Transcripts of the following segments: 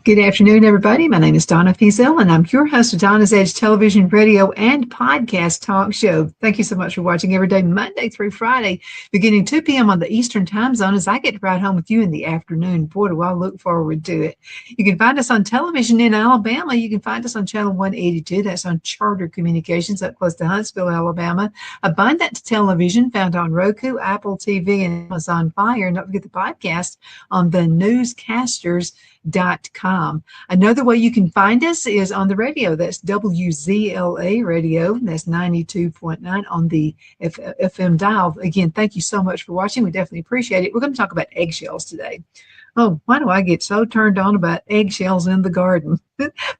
Good afternoon, everybody. My name is Donna, and I'm your host of Donna's Edge television, radio, and podcast talk show. Thank you so much for watching every day, Monday through Friday, beginning 2 p.m. on the Eastern time zone as I get to ride home with you in the afternoon. Boy, do I look forward to it. You can find us on television in Alabama. You can find us on channel 182. That's on Charter Communications up close to Huntsville, Alabama. Abundant Television found on Roku, Apple TV, and Amazon Fire. And don't forget the podcast on the newscasters.com. Another way you can find us is on the radio. That's WZLA radio. That's 92.9 on the FM dial. Again, thank you so much for watching. We definitely appreciate it. We're going to talk about eggshells today. Oh, why do I get so turned on about eggshells in the garden?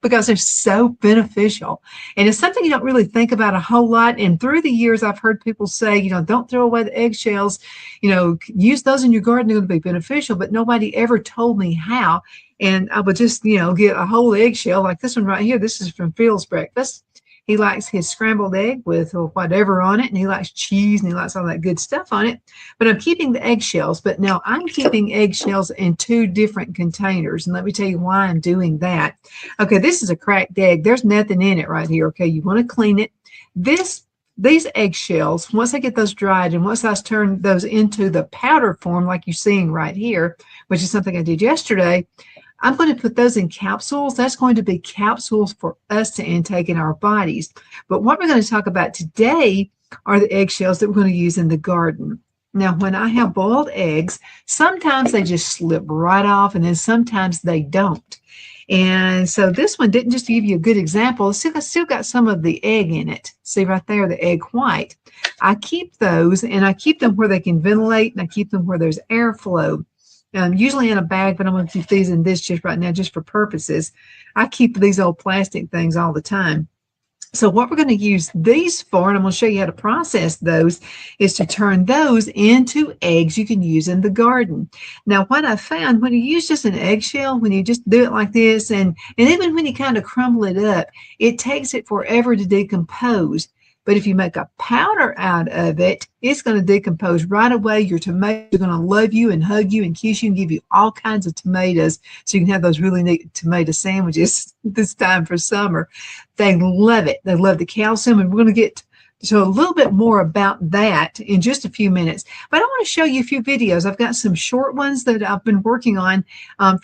Because they're so beneficial. And it's something you don't really think about a whole lot. And through the years, I've heard people say, don't throw away the eggshells. Use those in your garden. They're going to be beneficial. But nobody ever told me how. And I would just, get a whole eggshell like this one right here. This is from Phil's breakfast. He likes his scrambled egg with whatever on it, and he likes cheese, and he likes all that good stuff on it. But I'm keeping the eggshells. But now I'm keeping eggshells in 2 different containers, and let me tell you why I'm doing that. Okay, this is a cracked egg. There's nothing in it right here. Okay, you want to clean it. These eggshells, once I get those dried, and once I turn those into the powder form, like you're seeing right here, which is something I did yesterday, I'm going to put those in capsules. That's going to be capsules for us to intake in our bodies. But what we're going to talk about today are the eggshells that we're going to use in the garden. Now, when I have boiled eggs, sometimes they just slip right off, and then sometimes they don't. And so this one didn't just give you a good example. It's still got some of the egg in it. See right there, the egg white. I keep those, and I keep them where they can ventilate, and I keep them where there's airflow. Usually in a bag, but I'm going to keep these in this just right now, just for purposes. I keep these old plastic things all the time. So what we're going to use these for, and I'm going to show you how to process those, is to turn those into eggs you can use in the garden. Now, what I found, when you use just an eggshell, when you just do it like this, and even when you kind of crumble it up, it takes it forever to decompose. But if you make a powder out of it, it's going to decompose right away. Your tomatoes are going to love you and hug you and kiss you and give you all kinds of tomatoes, so you can have those really neat tomato sandwiches this time for summer. They love it. They love the calcium, and we're going to get to a little bit more about that in just a few minutes. But I want to show you a few videos. I've got some short ones that I've been working on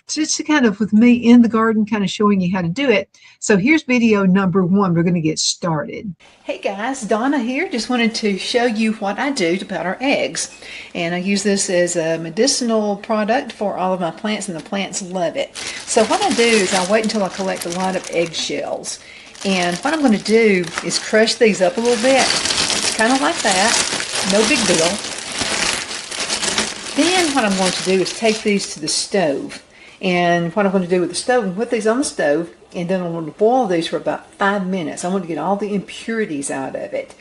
just to kind of with me in the garden, kind of showing you how to do it. So here's video number 1. We're going to get started. Hey guys, Donna here. Just wanted to show you what I do to powder eggs. And I use this as a medicinal product for all of my plants, and the plants love it. So what I do is I wait until I collect a lot of eggshells. And what I'm going to do is crush these up a little bit. It's kind of like that. No big deal. Then what I'm going to do is take these to the stove. And what I'm going to do with the stove, and put these on the stove, and then I'm going to boil these for about 5 minutes. I want to get all the impurities out of it.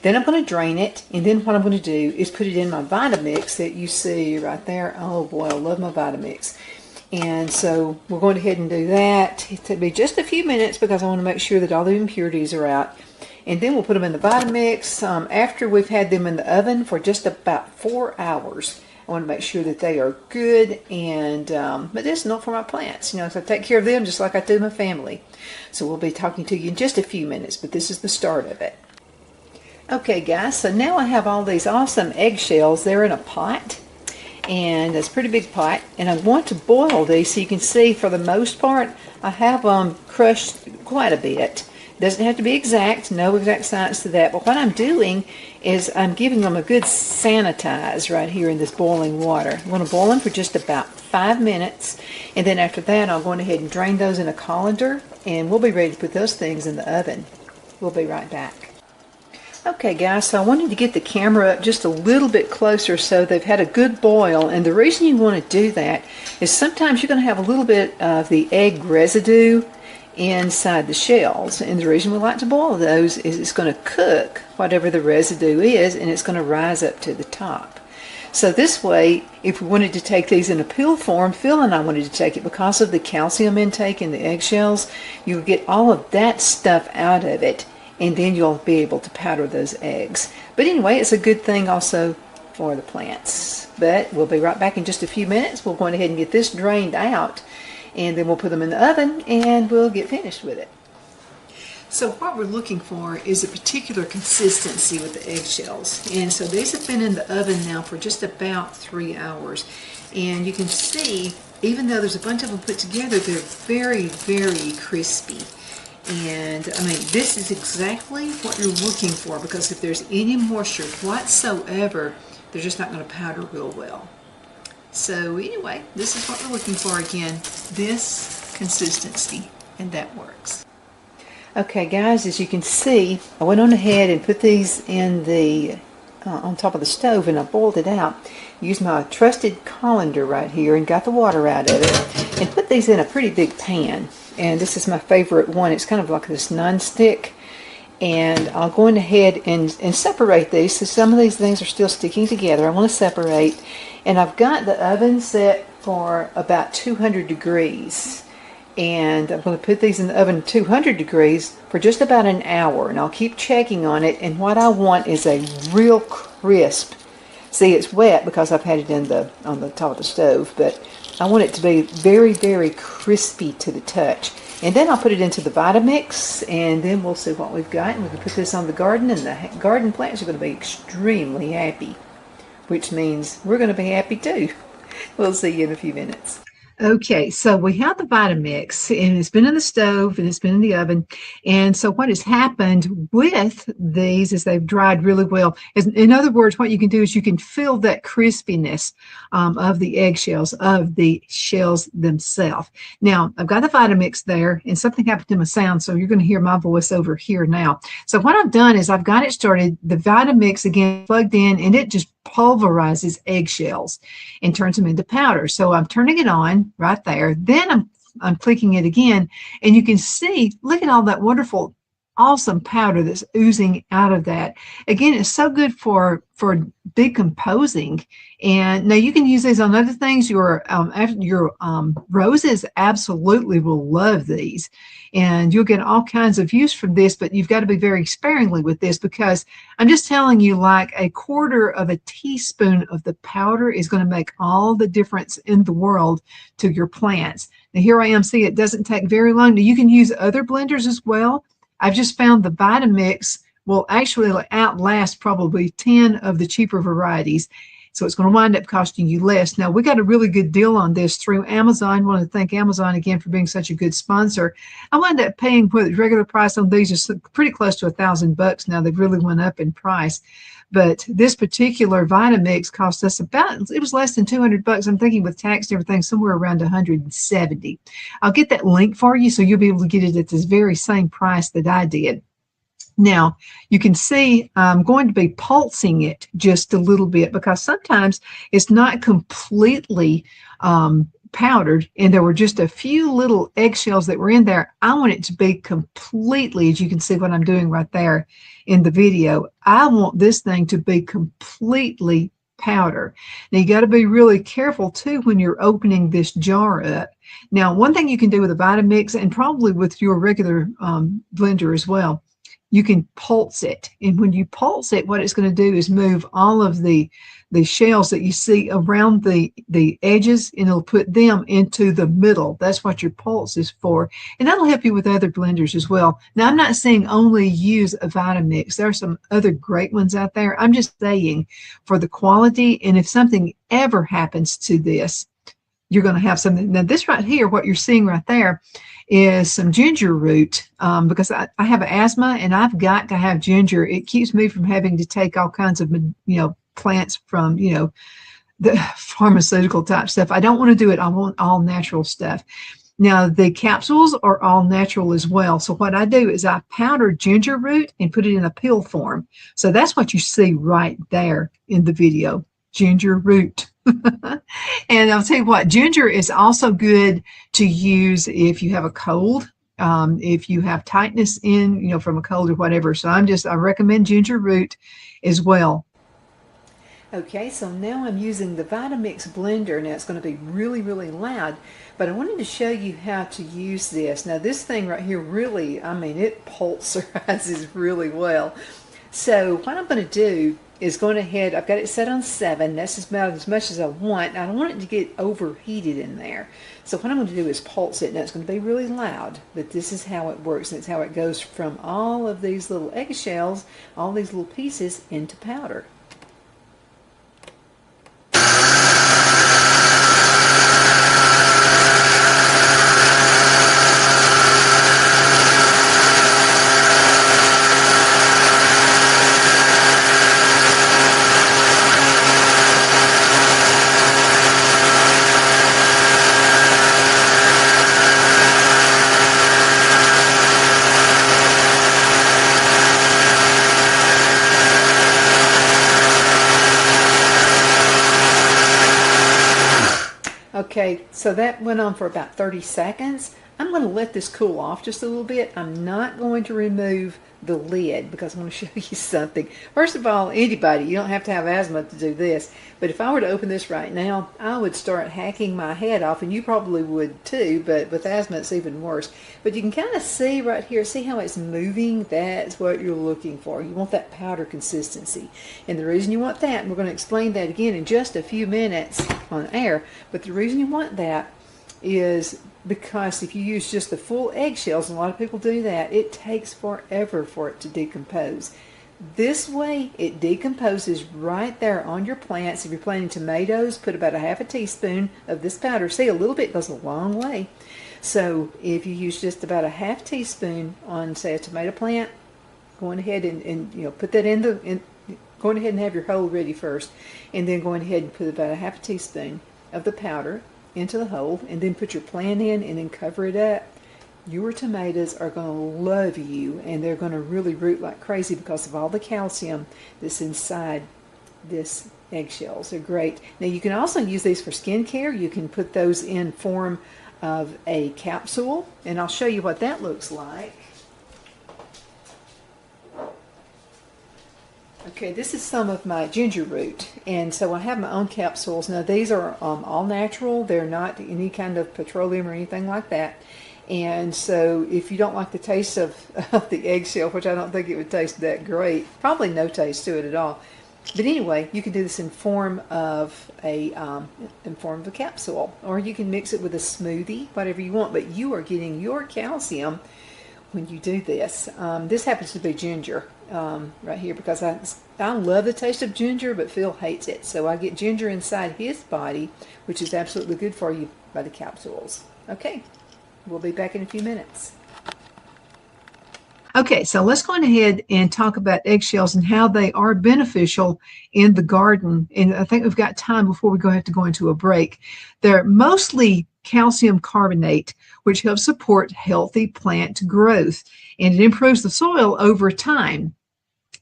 Then I'm going to drain it, and then what I'm going to do is put it in my Vitamix that you see right there. Oh boy, I love my Vitamix. And so we're going ahead and do that. It'll be just a few minutes because I want to make sure that all the impurities are out. And then we'll put them in the Vitamix after we've had them in the oven for just about 4 hours. I want to make sure that they are good and medicinal for my plants. So I take care of them just like I do my family. So we'll be talking to you in just a few minutes, but this is the start of it. Okay guys, so now I have all these awesome eggshells. They're in a pot. And it's a pretty big pot, and I want to boil these so you can see for the most part I have them crushed quite a bit. Doesn't have to be exact, no exact science to that, but what I'm doing is I'm giving them a good sanitize right here in this boiling water. I'm going to boil them for just about 5 minutes, and then after that I'll go ahead and drain those in a colander, and we'll be ready to put those things in the oven. We'll be right back. Okay guys, so I wanted to get the camera up just a little bit closer so they've had a good boil, and the reason you want to do that is sometimes you're going to have a little bit of the egg residue inside the shells, and the reason we like to boil those is it's going to cook whatever the residue is, and it's going to rise up to the top. So this way, if we wanted to take these in a pill form, Phil and I wanted to take it because of the calcium intake in the eggshells, you'll get all of that stuff out of it, and then you'll be able to powder those eggs. But anyway, it's a good thing also for the plants. But we'll be right back in just a few minutes. We'll go ahead and get this drained out, and then we'll put them in the oven and we'll get finished with it. So what we're looking for is a particular consistency with the eggshells. And so these have been in the oven now for just about 3 hours. And you can see, even though there's a bunch of them put together, they're very, very crispy. And I mean, this is exactly what you're looking for, because if there's any moisture whatsoever, they're just not going to powder real well. So anyway, this is what we're looking for again, this consistency, and that works. Okay guys, as you can see, I went on ahead and put these in the on top of the stove, and I boiled it out. Used my trusted colander right here and got the water out of it, and put these in a pretty big pan. And this is my favorite one. It's kind of like this non-stick, and I'll go on ahead and separate these. So some of these things are still sticking together. I want to separate, and I've got the oven set for about 200 degrees. And I'm going to put these in the oven 200 degrees for just about an hour, and I'll keep checking on it. And what I want is a real crisp. See, it's wet because I've had it on the top of the stove, but I want it to be very, very crispy to the touch. And then I'll put it into the Vitamix, and then we'll see what we've got. And we can put this on the garden, and the garden plants are going to be extremely happy, which means we're going to be happy too. We'll see you in a few minutes. Okay, so we have the Vitamix, and it's been in the stove and it's been in the oven. And so what has happened with these is they've dried really well. In other words, what you can do is you can feel that crispiness of the eggshells, of the shells themselves. Now, I've got the Vitamix there, and something happened to my sound, so you're going to hear my voice over here now. So what I've done is I've got it started, the Vitamix again plugged in, and it just pulverizes eggshells and turns them into powder. So I'm turning it on right there. Then I'm clicking it again, and you can see, look at all that wonderful, awesome powder that's oozing out of that. Again, it's so good for decomposing. And now you can use these on other things. Your roses absolutely will love these, and you'll get all kinds of use from this, but you've got to be very sparingly with this, because I'm just telling you, like a quarter of a teaspoon of the powder is going to make all the difference in the world to your plants. Now here I am, see, it doesn't take very long. Now you can use other blenders as well. I've just found the Vitamix will actually outlast probably 10 of the cheaper varieties. So it's going to wind up costing you less. Now, we got a really good deal on this through Amazon. I want to thank Amazon again for being such a good sponsor. I wound up paying what the regular price on these is pretty close to $1,000 now. They've really went up in price. But this particular Vitamix cost us about, it was less than $200. I'm thinking with tax and everything, somewhere around $170. I'll get that link for you so you'll be able to get it at this very same price that I did. Now, you can see I'm going to be pulsing it just a little bit, because sometimes it's not completely powdered and there were just a few little eggshells that were in there. I want it to be completely, as you can see what I'm doing right there in the video, I want this thing to be completely powder. Now, you got to be really careful too when you're opening this jar up. Now, one thing you can do with a Vitamix, and probably with your regular blender as well, you can pulse it. And when you pulse it, what it's going to do is move all of the shells that you see around the edges, and it'll put them into the middle. That's what your pulse is for. And that'll help you with other blenders as well. Now, I'm not saying only use a Vitamix. There are some other great ones out there. I'm just saying for the quality, and if something ever happens to this, you're going to have something. Now, this right here, what you're seeing right there, is some ginger root, because I have asthma and I've got to have ginger. It keeps me from having to take all kinds of, plants from, the pharmaceutical type stuff. I don't want to do it. I want all natural stuff. Now, the capsules are all natural as well. So what I do is I powder ginger root and put it in a pill form. So that's what you see right there in the video, ginger root. And I'll tell you what, ginger is also good to use if you have a cold, if you have tightness in, from a cold or whatever. So I recommend ginger root as well. Okay, so now I'm using the Vitamix blender. Now it's going to be really, really loud, but I wanted to show you how to use this. Now this thing right here really, it pulverizes really well. So what I'm going to do is going ahead, I've got it set on 7. That's about as much as I want. I don't want it to get overheated in there. So what I'm going to do is pulse it. Now it's going to be really loud, but this is how it works. And it's how it goes from all of these little eggshells, all these little pieces into powder. Okay, so that went on for about 30 seconds. I'm going to let this cool off just a little bit. I'm not going to remove the lid because I want to show you something. First of all, anybody, you don't have to have asthma to do this, but if I were to open this right now, I would start hacking my head off, and you probably would too, but with asthma it's even worse. But you can kind of see right here, see how it's moving? That's what you're looking for. You want that powder consistency. And the reason you want that, and we're going to explain that again in just a few minutes on air, but the reason you want that is because if you use just the full eggshells, and a lot of people do that, it takes forever for it to decompose. This way, it decomposes right there on your plants. If you're planting tomatoes, put about a half a teaspoon of this powder. See, a little bit goes a long way. So if you use just about a half teaspoon on, say, a tomato plant, going ahead and put that going ahead and have your hole ready first, and then going ahead and put about a half a teaspoon of the powder into the hole, and then put your plant in and then cover it up. Your tomatoes are going to love you, and they're going to really root like crazy because of all the calcium that's inside this eggshells. They're great. Now you can also use these for skincare. You can put those in form of a capsule, and I'll show you what that looks like. Okay, this is some of my ginger root, and so I have my own capsules. Now these are all natural. They're not any kind of petroleum or anything like that. And so if you don't like the taste of the eggshell, which I don't think it would taste that great, probably no taste to it at all. But anyway, you can do this in form of a capsule, or you can mix it with a smoothie, whatever you want. But you are getting your calcium when you do this. This happens to be ginger right here because I love the taste of ginger, but Phil hates it. So I get ginger inside his body, which is absolutely good for you by the capsules. Okay, we'll be back in a few minutes. Okay, so let's go on ahead and talk about eggshells and how they are beneficial in the garden. And I think we've got time before we have to go into a break. They're mostly calcium carbonate, which helps support healthy plant growth, and it improves the soil over time.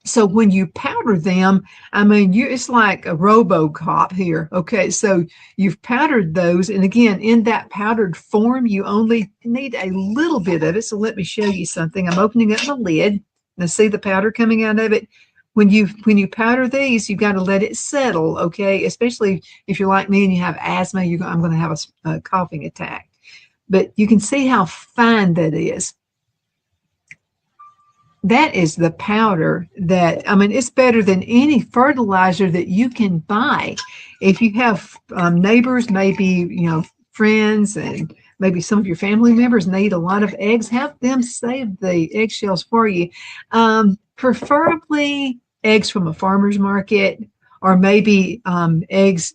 So when you powder them, it's like a RoboCop here. Okay, so you've powdered those, and again, in that powdered form, you only need a little bit of it. So let me show you something. I'm opening up the lid. Now see the powder coming out of it. When you powder these, you've got to let it settle. Okay, especially if you're like me and you have asthma, I'm going to have a coughing attack. But you can see how fine that is. That is the powder that, it's better than any fertilizer that you can buy. If you have neighbors, maybe, friends, and maybe some of your family members need a lot of eggs, have them save the eggshells for you. Preferably eggs from a farmer's market, or maybe eggs,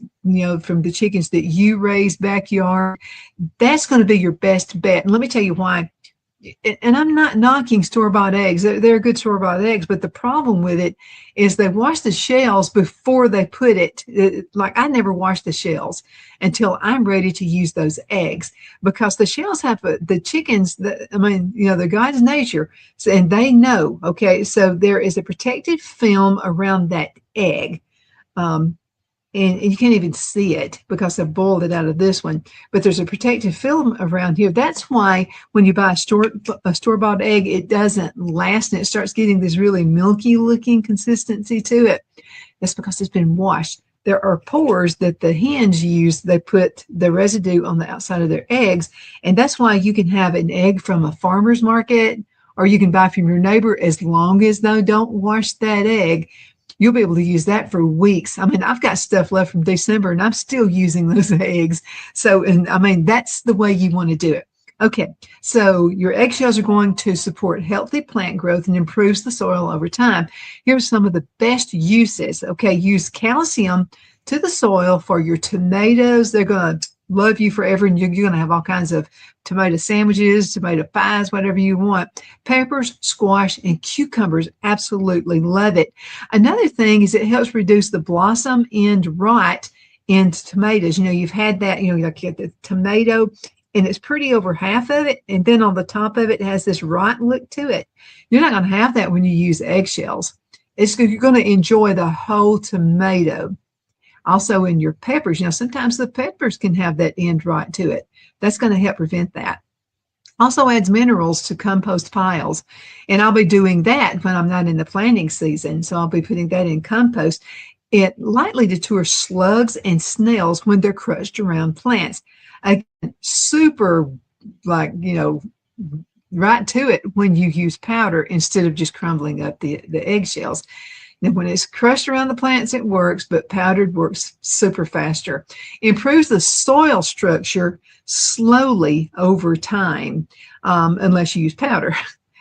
from the chickens that you raise backyard. That's going to be your best bet. And let me tell you why. and I'm not knocking store-bought eggs. They're good store-bought eggs, but the problem with it is they wash the shells before they put it. Like I never wash the shells until I'm ready to use those eggs, because the shells have the chickens. They're God's nature, so, and they know. Okay, so there is a protective film around that egg. And you can't even see it because I've boiled it out of this one, but there's a protective film around here. That's why when you buy a store-bought egg, it doesn't last and it starts getting this really milky looking consistency to it. That's because it's been washed. There are pores that the hens use. They put the residue on the outside of their eggs, and that's why you can have an egg from a farmer's market, or you can buy from your neighbor. As long as they don't wash that egg, you'll be able to use that for weeks. I've got stuff left from December and I'm still using those eggs. So, that's the way you want to do it. Okay, so your eggshells are going to support healthy plant growth and improves the soil over time. Here's some of the best uses. Okay, use calcium to the soil for your tomatoes. They're going to love you forever, and you're going to have all kinds of tomato sandwiches, tomato pies, whatever you want. Peppers, squash, and cucumbers absolutely love it. Another thing is it helps reduce the blossom end rot in tomatoes. You've had that, like you get the tomato and it's pretty over half of it, and then on the top of it has this rot look to it. You're not going to have that when you use eggshells. You're going to enjoy the whole tomato. Also in your peppers, sometimes the peppers can have that end rot to it. That's going to help prevent that. Also adds minerals to compost piles. And I'll be doing that when I'm not in the planting season. So I'll be putting that in compost. It lightly deters slugs and snails when they're crushed around plants. Again, super right to it when you use powder instead of just crumbling up the eggshells. Now, when it's crushed around the plants, it works, but powdered works super faster. Improves the soil structure slowly over time, unless you use powder.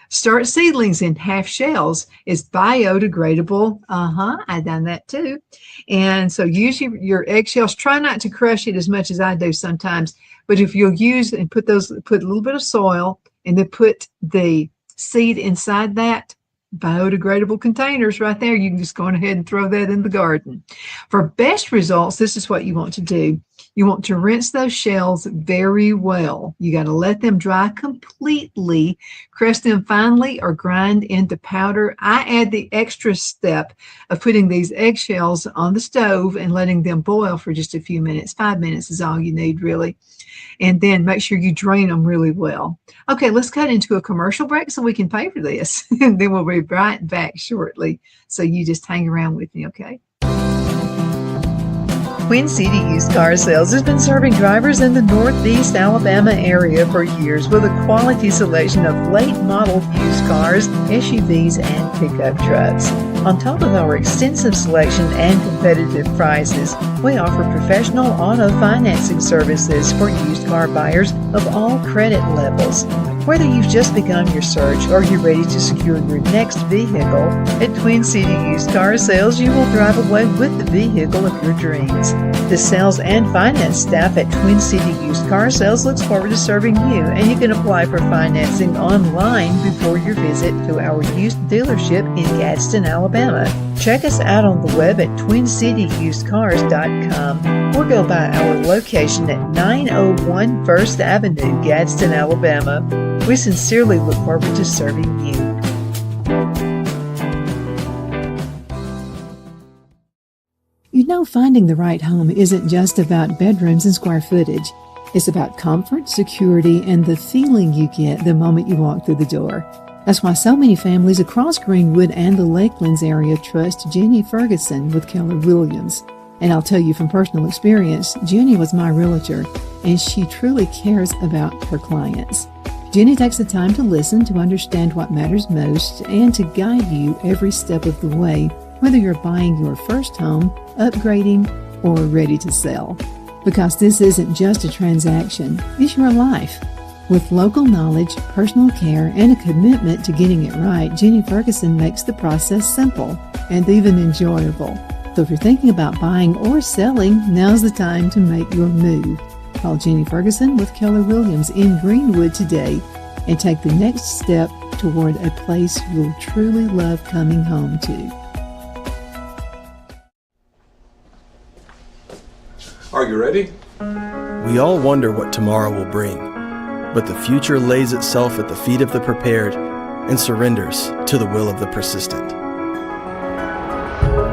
Start seedlings in half shells. It's biodegradable. I've done that too. And so use your eggshells. Try not to crush it as much as I do sometimes, but if you'll use and put a little bit of soil and then put the seed inside that, biodegradable containers right there. You can just go ahead and throw that in the garden. For best results, this is what you want to do. You want to rinse those shells very well. You got to let them dry completely, crush them finely, or grind into powder. I add the extra step of putting these eggshells on the stove and letting them boil for just a few minutes. 5 minutes is all you need, really. And then make sure you drain them really well. Okay, let's cut into a commercial break so we can pay for this. And then we'll be right back shortly. So you just hang around with me, okay? Queen City Used Car Sales has been serving drivers in the Northeast Alabama area for years with a quality selection of late model used cars, SUVs, and pickup trucks. On top of our extensive selection and competitive prices, we offer professional auto financing services for used car buyers of all credit levels. Whether you've just begun your search or you're ready to secure your next vehicle, at Twin City Used Car Sales, you will drive away with the vehicle of your dreams. The sales and finance staff at Twin City Used Car Sales looks forward to serving you, and you can apply for financing online before your visit to our used dealership in Gadsden, Alabama. Check us out on the web at twincityusedcars.com or go by our location at 901 First Avenue, Gadsden, Alabama. We sincerely look forward to serving you. Finding the right home isn't just about bedrooms and square footage. It's about comfort, security, and the feeling you get the moment you walk through the door. That's why so many families across Greenwood and the Lakelands area trust Jenny Ferguson with Keller Williams. And I'll tell you from personal experience, Jenny was my realtor, and she truly cares about her clients. Jenny takes the time to listen, to understand what matters most, and to guide you every step of the way, whether you're buying your first home, upgrading, or ready to sell. Because this isn't just a transaction, it's your life. With local knowledge, personal care, and a commitment to getting it right, Jenny Ferguson makes the process simple and even enjoyable. So if you're thinking about buying or selling, now's the time to make your move. Call Jenny Ferguson with Keller Williams in Greenwood today and take the next step toward a place you'll truly love coming home to. Are you ready? We all wonder what tomorrow will bring, but the future lays itself at the feet of the prepared and surrenders to the will of the persistent.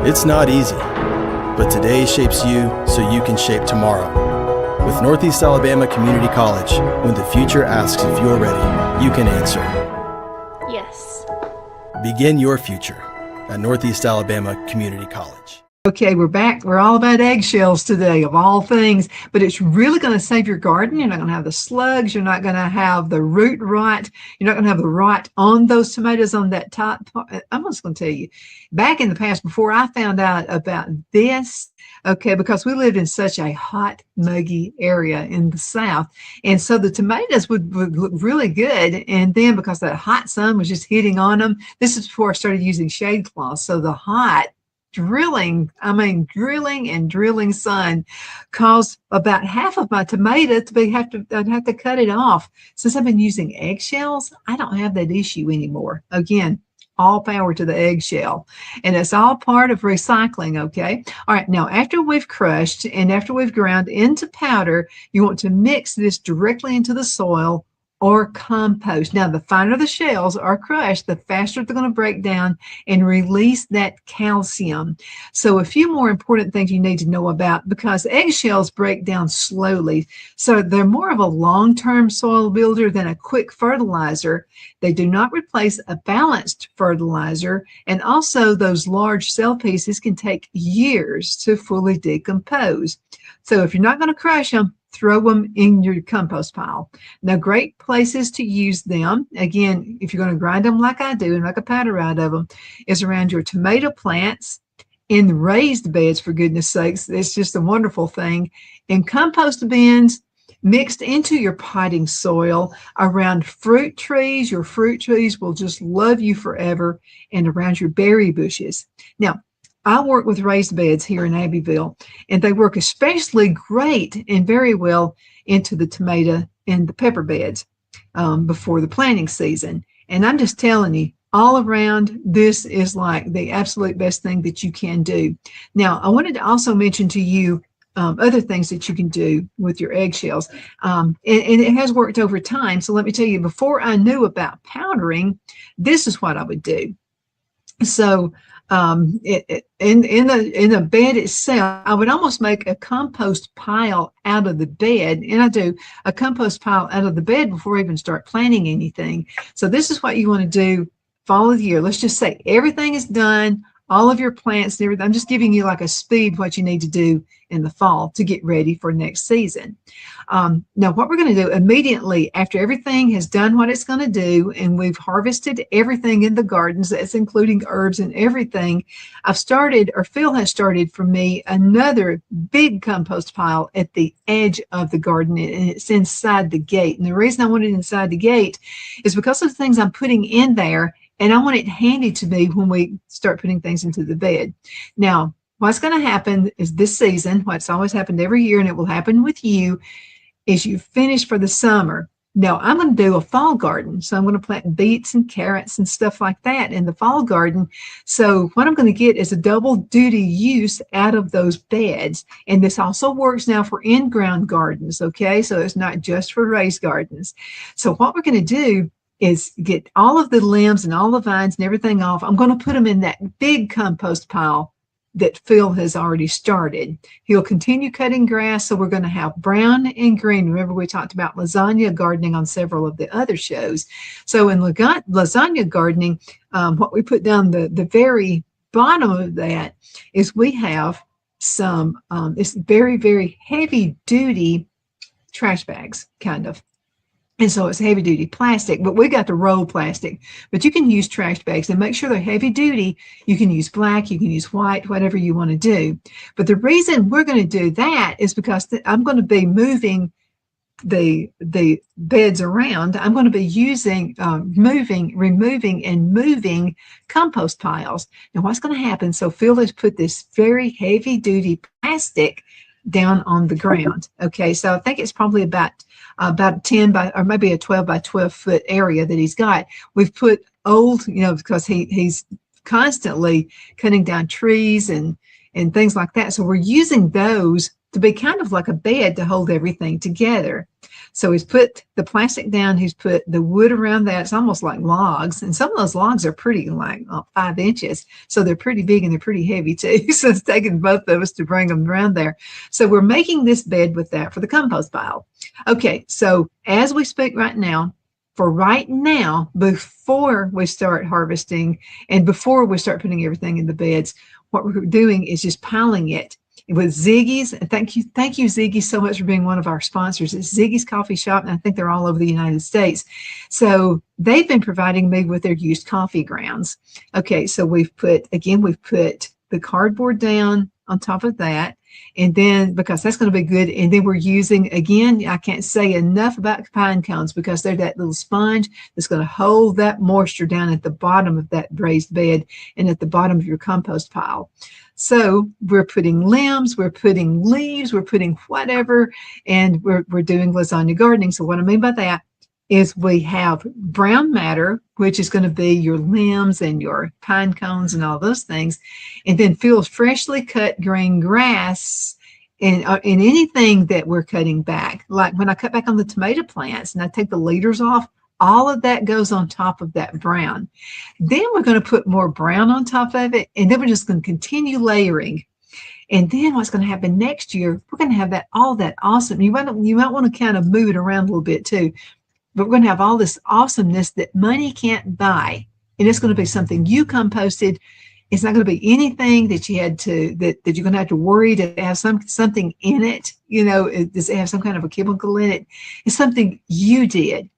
It's not easy, but today shapes you so you can shape tomorrow. With Northeast Alabama Community College, when the future asks if you're ready, you can answer yes. Begin your future at Northeast Alabama Community College. Okay, we're back. We're all about eggshells today, of all things, but it's really going to save your garden. You're not going to have the slugs. You're not going to have the root rot. You're not going to have the rot on those tomatoes on that top part. I'm just going to tell you, back in the past, before I found out about this, okay, because we lived in such a hot, muggy area in the South, and so the tomatoes would look really good, and then because that hot sun was just hitting on them, this is before I started using shade cloths, so the hot, drilling and drilling sun caused about half of my tomato I'd have to cut it off. Since I've been using eggshells, I don't have that issue anymore. Again, all power to the eggshell. And it's all part of recycling, okay? All right, now after we've crushed and after we've ground into powder, you want to mix this directly into the soil or compost. Now, the finer the shells are crushed, the faster they're going to break down and release that calcium. So a few more important things you need to know about, because eggshells break down slowly. So they're more of a long-term soil builder than a quick fertilizer. They do not replace a balanced fertilizer. And also those large cell pieces can take years to fully decompose. So if you're not going to crush them, throw them in your compost pile. Now, great places to use them, again, if you're going to grind them like I do and make a powder out of them, is around your tomato plants, in raised beds, for goodness sakes. It's just a wonderful thing. In compost bins, mixed into your potting soil, around fruit trees. Your fruit trees will just love you forever, and around your berry bushes. Now, I work with raised beds here in Abbeville, and they work especially great and very well into the tomato and the pepper beds before the planting season. And I'm just telling you, all around, this is like the absolute best thing that you can do. Now, I wanted to also mention to you other things that you can do with your eggshells. And it has worked over time. So let me tell you, before I knew about powdering, this is what I would do. So in the bed itself, I would almost make a compost pile out of the bed, and I do a compost pile out of the bed before I even start planting anything. So this is what you want to do fall of the year. Let's just say everything is done, all of your plants and everything. I'm just giving you like a speed what you need to do in the fall to get ready for next season. Now, what we're going to do immediately after everything has done what it's going to do, and we've harvested everything in the gardens, that's including herbs and everything, I've started, or Phil has started for me, another big compost pile at the edge of the garden, and it's inside the gate. And the reason I want it inside the gate is because of the things I'm putting in there, and I want it handy to me when we start putting things into the bed. Now, what's going to happen is this season, what's always happened every year, and it will happen with you, is you finish for the summer. Now, I'm going to do a fall garden. So I'm going to plant beets and carrots and stuff like that in the fall garden. So what I'm going to get is a double duty use out of those beds. And this also works now for in-ground gardens, okay? So it's not just for raised gardens. So what we're going to do is get all of the limbs and all the vines and everything off. I'm going to put them in that big compost pile that Phil has already started. He'll continue cutting grass, so we're going to have brown and green. Remember, we talked about lasagna gardening on several of the other shows. So in lasagna gardening, what we put down the very bottom of that is we have some, it's very, very heavy duty trash bags, kind of. And so it's heavy duty plastic, but we got the roll plastic, but you can use trash bags and make sure they're heavy duty. You can use black, you can use white, whatever you want to do. But the reason we're going to do that is because I'm going to be moving the beds around. I'm going to be using, removing and moving compost piles. Now what's going to happen? So Phil has put this very heavy duty plastic down on the ground. Okay, so I think it's probably about 10 by, or maybe a 12 by 12 foot area that he's got. We've put old, because he's constantly cutting down trees and things like that. So we're using those to be kind of like a bed to hold everything together. So he's put the plastic down, he's put the wood around that. It's almost like logs. And some of those logs are pretty, like 5 inches. So they're pretty big and they're pretty heavy too. So it's taken both of us to bring them around there. So we're making this bed with that for the compost pile. Okay, so as we speak right now, before we start harvesting and before we start putting everything in the beds, what we're doing is just piling it with Ziggy's. And thank you, Ziggy, so much for being one of our sponsors. It's Ziggy's Coffee Shop, and I think they're all over the United States. So they've been providing me with their used coffee grounds. Okay, so we've put the cardboard down on top of that, and then because that's going to be good, and then we're using, again, I can't say enough about pine cones because they're that little sponge that's going to hold that moisture down at the bottom of that raised bed and at the bottom of your compost pile. So we're putting limbs, we're putting leaves, we're putting whatever, and we're doing lasagna gardening. So what I mean by that is we have brown matter, which is going to be your limbs and your pine cones and all those things, and then Phil's freshly cut green grass and anything that we're cutting back. Like when I cut back on the tomato plants and I take the leaders off, all of that goes on top of that brown. Then we're going to put more brown on top of it, and then we're just going to continue layering. And then what's going to happen next year, we're going to have all that awesome. You might want to kind of move it around a little bit too, but we're going to have all this awesomeness that money can't buy. And it's going to be something you composted. It's not going to be anything that you had to, that you're going to have to worry to have something in it. Does it have some kind of a chemical in it? It's something you did.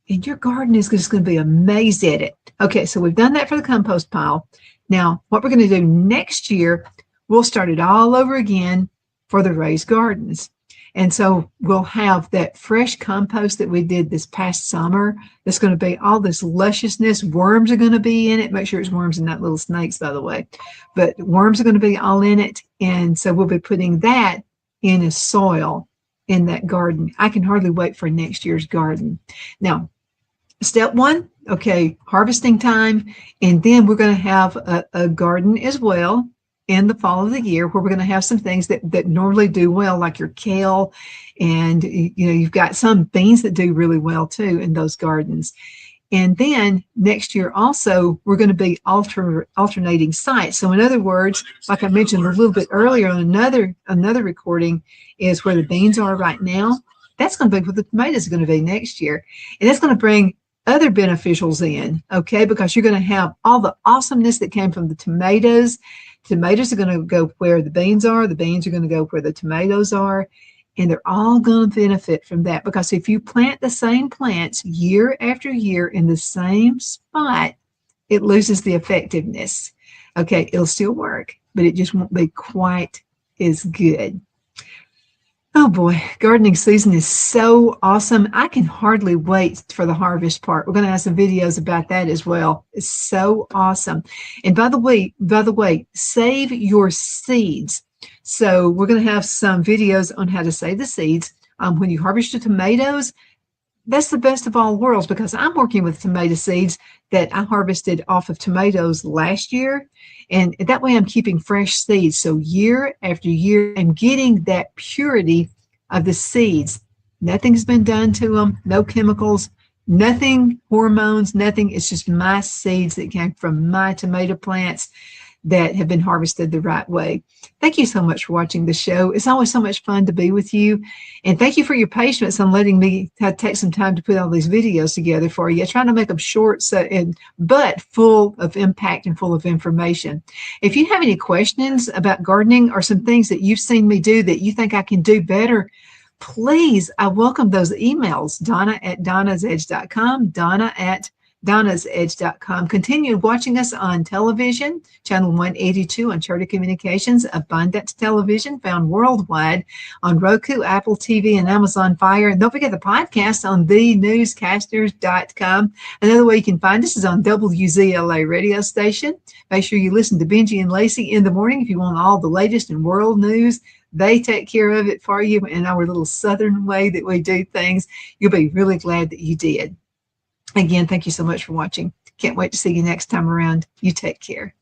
And your garden is just going to be amazed at it. Okay, so we've done that for the compost pile. Now, what we're going to do next year, we'll start it all over again for the raised gardens. And so we'll have that fresh compost that we did this past summer. That's going to be all this lusciousness. Worms are going to be in it. Make sure it's worms and not little snakes, by the way. But worms are going to be all in it. And so we'll be putting that in a soil in that garden. I can hardly wait for next year's garden. Now, step one, okay, harvesting time. And then we're going to have a garden as well in the fall of the year where we're going to have some things that normally do well, like your kale. And, you've got some beans that do really well too in those gardens. And then next year also, we're going to be alternating sites. So in other words, like I mentioned a little bit earlier on another recording, is where the beans are right now. That's going to be what the tomatoes are going to be next year. And that's going to bring other beneficials in, okay, because you're going to have all the awesomeness that came from the tomatoes. Tomatoes are going to go where the beans are. The beans are going to go where the tomatoes are. And they're all going to benefit from that, because if you plant the same plants year after year in the same spot, it loses the effectiveness. Okay, it'll still work, but it just won't be quite as good. Oh boy, gardening season is so awesome. I can hardly wait for the harvest part. We're going to have some videos about that as well. It's so awesome. And by the way, save your seeds. So we're going to have some videos on how to save the seeds. When you harvest your tomatoes, that's the best of all worlds, because I'm working with tomato seeds that I harvested off of tomatoes last year. And that way I'm keeping fresh seeds. So year after year, I'm getting that purity of the seeds. Nothing's been done to them, no chemicals, nothing, hormones, nothing. It's just my seeds that came from my tomato plants that have been harvested the right way. Thank you so much for watching the show. It's always so much fun to be with you. And thank you for your patience on letting me take some time to put all these videos together for you. Trying to make them short, but full of impact and full of information. If you have any questions about gardening or some things that you've seen me do that you think I can do better, please, I welcome those emails. Donna at donnasedge.com, Donna at donnasedge.com. Continue watching us on television, channel 182 on Charter Communications, Abundance Television, found worldwide on Roku, Apple TV, and Amazon Fire. And don't forget the podcast on thenewscasters.com. Another way you can find us is on WZLA radio station. Make sure you listen to Benji and Lacey in the morning if you want all the latest in world news, they take care of it for you in our little Southern way that we do things, you'll be really glad that you did. Again, thank you so much for watching. Can't wait to see you next time around. You take care.